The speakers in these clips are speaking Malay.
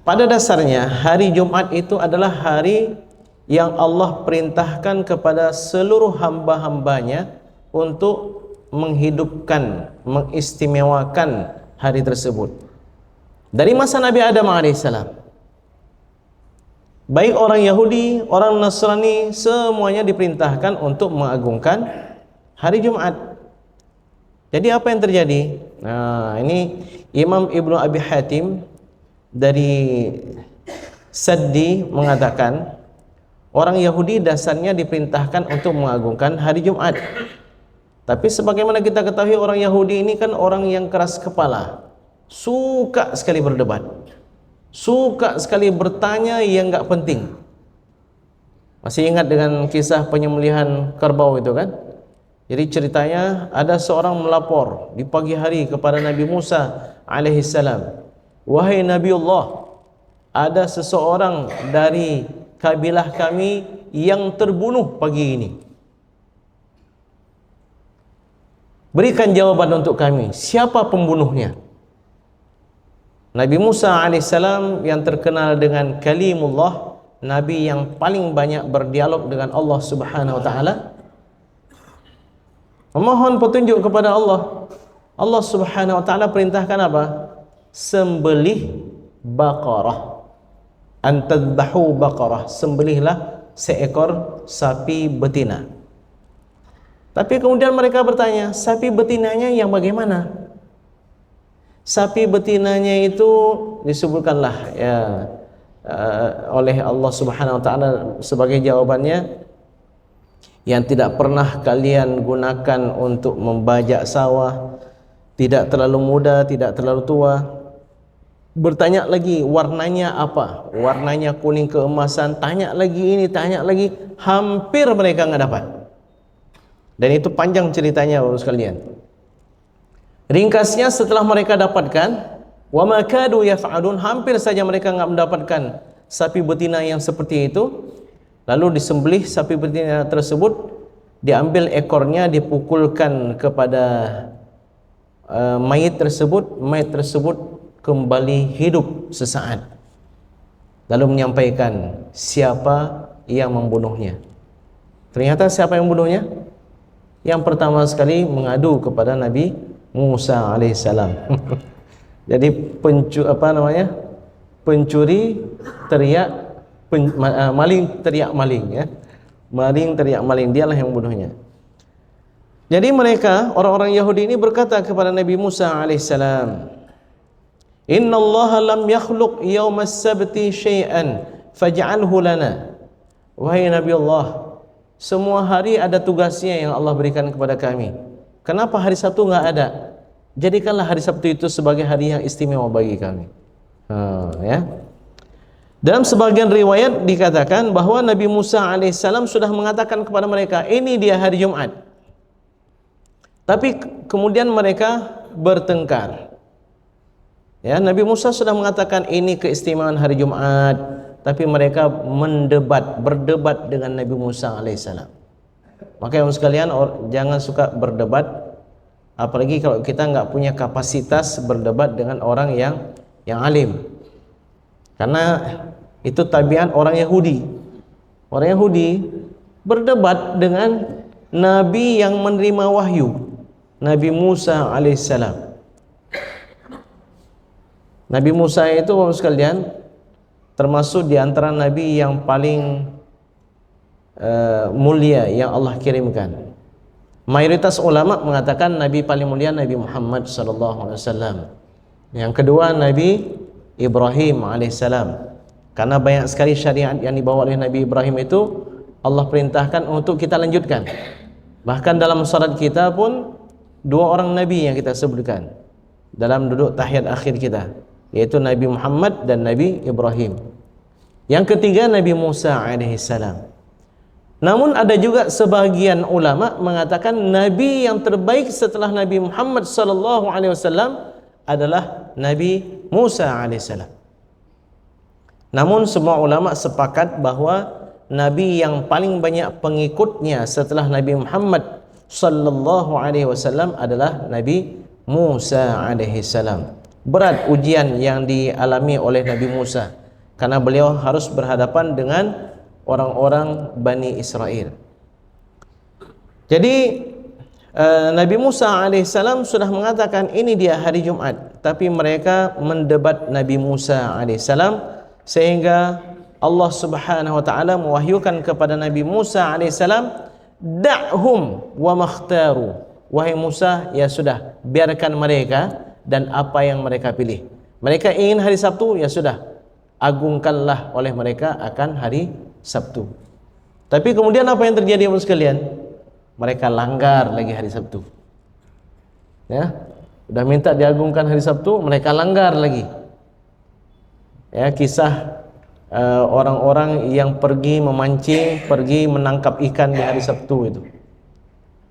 pada dasarnya hari Jumat itu adalah hari yang Allah perintahkan kepada seluruh hamba-hambanya untuk menghidupkan, mengistimewakan hari tersebut. Dari masa Nabi Adam alaihissalam, baik orang Yahudi, orang Nasrani, semuanya diperintahkan untuk mengagungkan hari Jumat. Jadi apa yang terjadi? Nah, ini Imam Ibnu Abi Hatim dari Saddi mengatakan, orang Yahudi dasarnya diperintahkan untuk mengagungkan hari Jumat. Tapi sebagaimana kita ketahui, orang Yahudi ini kan orang yang keras kepala, suka sekali berdebat, suka sekali bertanya yang enggak penting. Masih ingat dengan kisah penyembelihan kerbau itu kan? Jadi ceritanya, ada seorang melapor di pagi hari kepada Nabi Musa alaihissalam, wahai Nabiullah, ada seseorang dari kabilah kami yang terbunuh pagi ini. Berikan jawaban untuk kami, siapa pembunuhnya? Nabi Musa alaihissalam yang terkenal dengan kalimullah, Nabi yang paling banyak berdialog dengan Allah subhanahu wa ta'ala, memohon petunjuk kepada Allah. Allah subhanahu wa ta'ala perintahkan apa? Sembelih baqarah. Antadbahu baqarah, sembelihlah seekor sapi betina. Tapi kemudian mereka bertanya, sapi betinanya yang bagaimana? Sapi betinanya itu disebutkanlah ya oleh Allah subhanahu wa ta'ala sebagai jawabannya, yang tidak pernah kalian gunakan untuk membajak sawah, tidak terlalu muda, tidak terlalu tua. Bertanya lagi, warnanya apa? Warnanya kuning keemasan. Tanya lagi ini, tanya lagi. Hampir mereka nggak dapat. Dan itu panjang ceritanya Bapak sekalian. Ringkasnya, setelah mereka dapatkan, wa ma kadu yaf'alun, hampir saja mereka nggak mendapatkan sapi betina yang seperti itu. Lalu disembelih sapi betina tersebut, diambil ekornya, dipukulkan kepada mayit tersebut kembali hidup sesaat. Lalu menyampaikan siapa yang membunuhnya. Ternyata siapa yang membunuhnya? Yang pertama sekali mengadu kepada Nabi Musa alaihissalam. Jadi pencuri teriak, maling teriak maling, ya. Maling teriak maling, dialah yang membunuhnya. Jadi mereka, orang-orang Yahudi ini berkata kepada Nabi Musa alaihissalam, Inna Allah lam yakhluq yawmas sabti syai'an faj'alhu lana. Wahai Nabi Allah, semua hari ada tugasnya yang Allah berikan kepada kami. Kenapa hari Sabtu enggak ada? Jadikanlah hari Sabtu itu sebagai hari yang istimewa bagi kami. Ya. Dalam sebagian riwayat dikatakan bahwa Nabi Musa alaihissalam sudah mengatakan kepada mereka, ini dia hari Jumat. Tapi kemudian mereka bertengkar. Ya, Nabi Musa sudah mengatakan ini keistimewaan hari Jumat, tapi mereka berdebat dengan Nabi Musa alaihissalam. Maka sekalian, jangan suka berdebat, apalagi kalau kita nggak punya kapasitas berdebat dengan orang yang alim. Karena itu tabiat orang Yahudi. Orang Yahudi berdebat dengan Nabi yang menerima wahyu, Nabi Musa alaihissalam. Nabi Musa itu Bapak sekalian termasuk di antara Nabi yang paling mulia yang Allah kirimkan. Mayoritas ulama mengatakan Nabi paling mulia Nabi Muhammad SAW. Yang kedua Nabi Ibrahim alaihissalam. Karena banyak sekali syariat yang dibawa oleh Nabi Ibrahim itu Allah perintahkan untuk kita lanjutkan. Bahkan dalam salat kita pun dua orang Nabi yang kita sebutkan dalam duduk tahiyat akhir kita, yaitu Nabi Muhammad dan Nabi Ibrahim. Yang ketiga Nabi Musa alaihissalam. Namun ada juga sebagian ulama mengatakan Nabi yang terbaik setelah Nabi Muhammad SAW adalah Nabi Musa alaihissalam. Namun semua ulama sepakat bahwa Nabi yang paling banyak pengikutnya setelah Nabi Muhammad SAW adalah Nabi Musa alaihissalam. berat ujian yang dialami oleh Nabi Musa, karena beliau harus berhadapan dengan orang-orang Bani Israel. Jadi Nabi Musa alaihissalam sudah mengatakan ini dia hari Jumat, tapi mereka mendebat Nabi Musa alaihissalam, sehingga Allah Subhanahu wa taala mewahyukan kepada Nabi Musa alaihissalam, da'hum wa makhtaru, wahai Musa, ya sudah, biarkan mereka dan apa yang mereka pilih. Mereka ingin hari Sabtu, ya sudah, agungkanlah oleh mereka akan hari Sabtu. Tapi kemudian apa yang terjadi teman sekalian? Mereka langgar lagi hari Sabtu. Ya, sudah minta diagungkan hari Sabtu, mereka langgar lagi. Ya, kisah orang-orang yang pergi memancing, pergi menangkap ikan di hari Sabtu itu.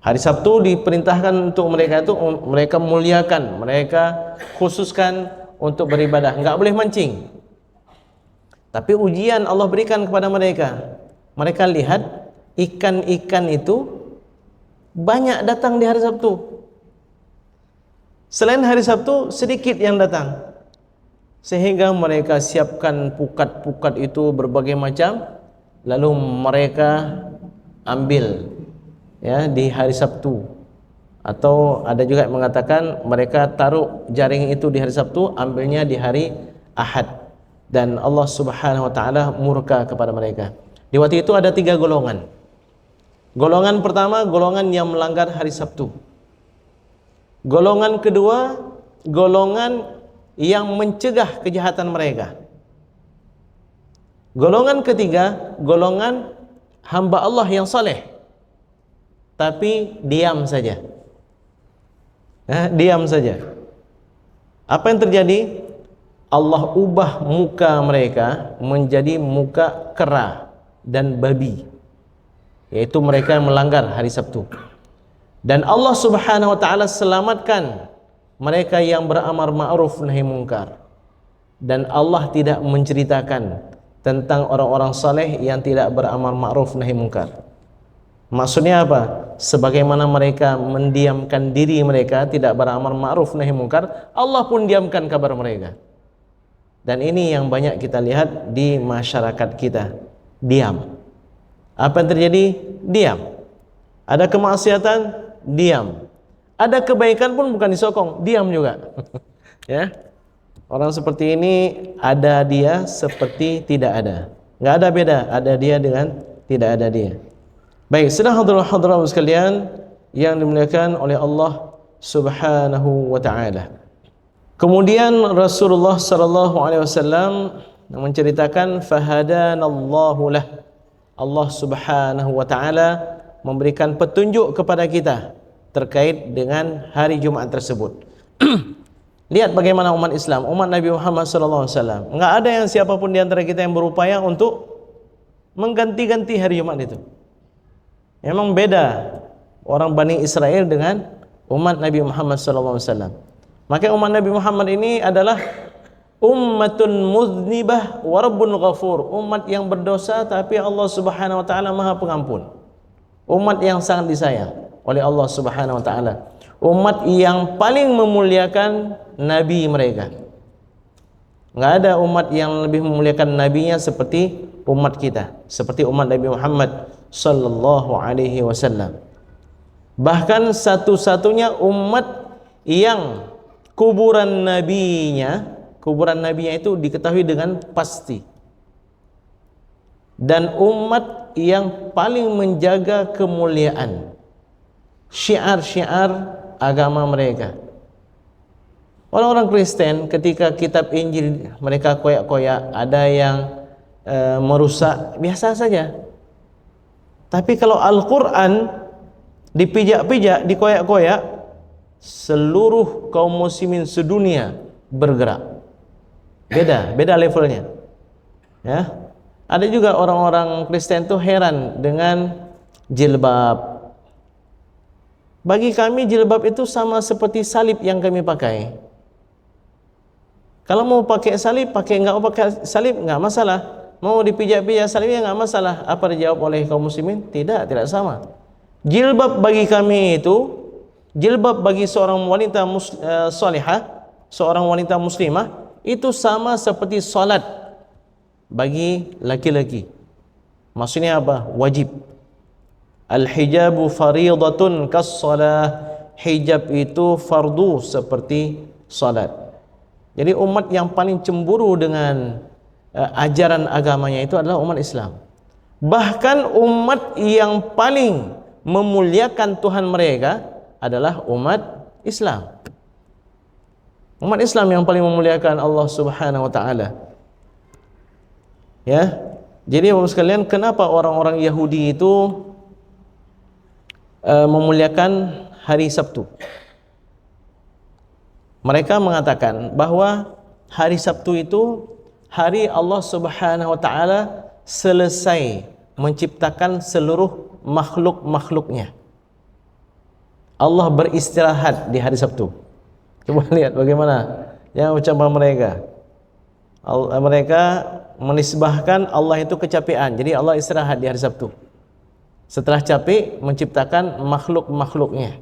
Hari Sabtu diperintahkan untuk mereka itu, mereka muliakan, mereka khususkan untuk beribadah, enggak boleh mancing. Tapi ujian Allah berikan kepada mereka. Mereka lihat ikan-ikan itu banyak datang di hari Sabtu. Selain hari Sabtu, sedikit yang datang. Sehingga mereka siapkan pukat-pukat itu berbagai macam, lalu mereka ambil ya di hari Sabtu. Atau ada juga yang mengatakan mereka taruh jaring itu di hari Sabtu, ambilnya di hari Ahad. Dan Allah Subhanahu wa taala murka kepada mereka. Di waktu itu ada 3 golongan. Golongan pertama, golongan yang melanggar hari Sabtu. Golongan kedua, golongan yang mencegah kejahatan mereka. Golongan ketiga, golongan hamba Allah yang saleh, tapi diam saja. Diam saja. Apa yang terjadi? Allah ubah muka mereka menjadi muka kera dan babi, yaitu mereka yang melanggar hari Sabtu. Dan Allah Subhanahu wa taala selamatkan mereka yang beramar ma'ruf nahi mungkar. Dan Allah tidak menceritakan tentang orang-orang saleh yang tidak beramar ma'ruf nahi mungkar. Maksudnya apa? Sebagaimana mereka mendiamkan diri mereka tidak beramar ma'ruf nahi mungkar, Allah pun diamkan kabar mereka. Dan ini yang banyak kita lihat di masyarakat kita, diam. Apa yang terjadi? Diam. Ada kemaksiatan, diam. Ada kebaikan pun bukan disokong, diam juga. Ya, orang seperti ini ada dia seperti tidak ada. Nggak ada beda, ada dia dengan tidak ada dia. Baik, sedang hadirin sekalian yang dimuliakan oleh Allah Subhanahu wa taala. Kemudian Rasulullah sallallahu alaihi wasallam menceritakan fahadanallahu lah. Allah Subhanahu wa taala memberikan petunjuk kepada kita terkait dengan hari Jumat tersebut. Lihat bagaimana umat Islam, umat Nabi Muhammad sallallahu alaihi wasallam. Enggak ada yang siapapun di antara kita yang berupaya untuk mengganti-ganti hari Jumat itu. Memang beda orang Bani Israel dengan umat Nabi Muhammad sallallahu alaihi wasallam. Maka umat Nabi Muhammad ini adalah ummatun muznibah wa rabbun ghafur, umat yang berdosa tapi Allah Subhanahu wa taala Maha Pengampun. Umat yang sangat disayang oleh Allah Subhanahu wa taala. Umat yang paling memuliakan nabi mereka. Enggak ada umat yang lebih memuliakan nabinya seperti umat kita, seperti umat Nabi Muhammad sallallahu alaihi wasallam. Bahkan satu-satunya umat yang kuburan nabinya itu diketahui dengan pasti. Dan umat yang paling menjaga kemuliaan syiar-syiar agama mereka. Orang-orang Kristen ketika kitab Injil mereka koyak-koyak, ada yang merusak, biasa saja. Tapi kalau Al-Quran dipijak-pijak, dikoyak-koyak, seluruh kaum muslimin sedunia bergerak. Beda levelnya. Ya. Ada juga orang-orang Kristen tuh heran dengan jilbab. Bagi kami jilbab itu sama seperti salib yang kami pakai. Kalau mau pakai salib, pakai, enggak mau pakai salib enggak masalah. Mau dipijak-pijak salibnya enggak masalah. Apa dijawab oleh kaum muslimin? Tidak sama. Jilbab bagi kami itu, jilbab bagi seorang wanita salihah seorang wanita muslimah itu sama seperti salat bagi laki-laki. Maksudnya apa? Wajib. Al-hijabu faridatun kas-salah. Hijab itu fardu seperti salat. Jadi umat yang paling cemburu dengan ajaran agamanya itu adalah umat Islam. Bahkan umat yang paling memuliakan Tuhan mereka adalah umat Islam. Umat Islam yang paling memuliakan Allah Subhanahu wa taala. Ya. Jadi Bapak sekalian, kenapa orang-orang Yahudi itu memuliakan hari Sabtu? Mereka mengatakan bahwa hari Sabtu itu hari Allah Subhanahu wa taala selesai menciptakan seluruh makhluk-makhluknya. Allah beristirahat di hari Sabtu. Coba lihat bagaimana yang ucapan mereka. Mereka menisbahkan Allah itu kecapean. Jadi Allah istirahat di hari Sabtu. Setelah capek menciptakan makhluk-makhluknya.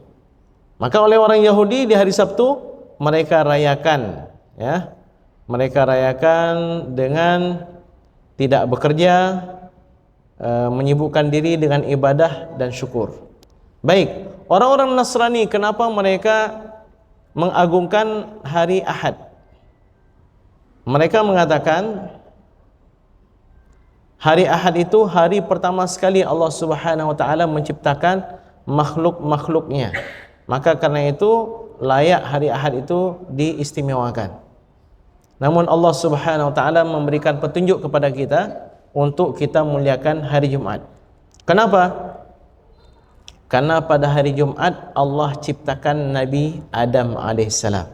Maka oleh orang Yahudi di hari Sabtu mereka rayakan, ya. Mereka rayakan dengan tidak bekerja, menyibukkan diri dengan ibadah dan syukur. Baik, orang-orang Nasrani kenapa mereka mengagungkan hari Ahad? Mereka mengatakan hari Ahad itu hari pertama sekali Allah Subhanahu wa taala menciptakan makhluk-makhluknya. Maka karena itu layak hari Ahad itu diistimewakan. Namun Allah Subhanahu wa taala memberikan petunjuk kepada kita untuk kita muliakan hari Jumat. Kenapa? Karena pada hari Jumat Allah ciptakan Nabi Adam alaihissalam.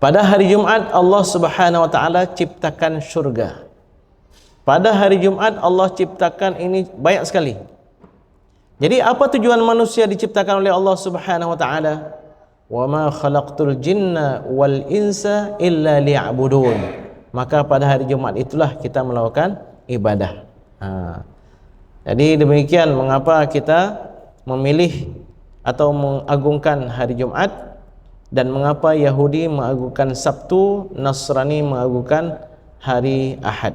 Pada hari Jumat Allah Subhanahu wa taala ciptakan syurga. Pada hari Jumat Allah ciptakan ini banyak sekali. Jadi apa tujuan manusia diciptakan oleh Allah Subhanahu wa taala? Wa ma khalaqtul jinna wal insa illa liya'budun. Maka pada hari Jumat itulah kita melakukan ibadah. Jadi demikian mengapa kita memilih atau mengagungkan hari Jumat, dan mengapa Yahudi mengagungkan Sabtu, Nasrani mengagungkan hari Ahad.